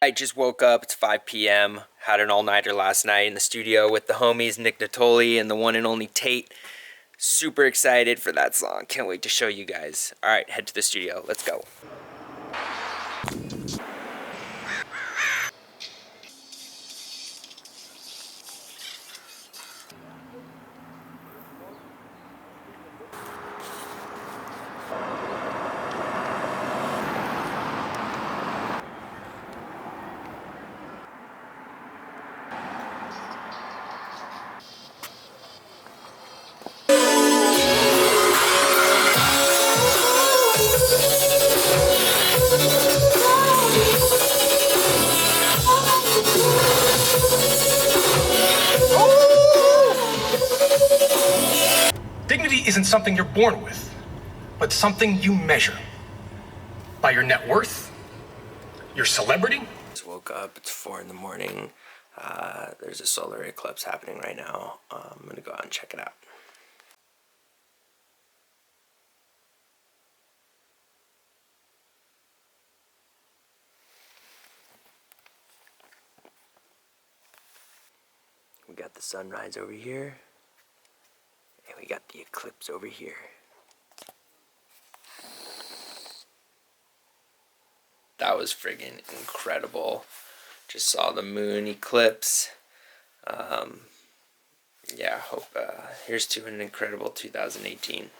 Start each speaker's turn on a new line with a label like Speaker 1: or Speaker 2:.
Speaker 1: I just woke up, it's 5 p.m. Had an all-nighter last night in the studio with the homies Nick Natoli and the one and only Tate. Super excited for that song. Can't wait to show you guys. All right, head to the studio. Let's go.
Speaker 2: Dignity isn't something you're born with, but something you measure. By your net worth, your celebrity.
Speaker 1: Just woke up, it's 4 in the morning. There's a solar eclipse happening right now. I'm gonna go out and check it out. We got the sunrise over here, and we got the eclipse over here. That was friggin' incredible. Just saw the moon eclipse. Yeah, hope here's to an incredible 2018.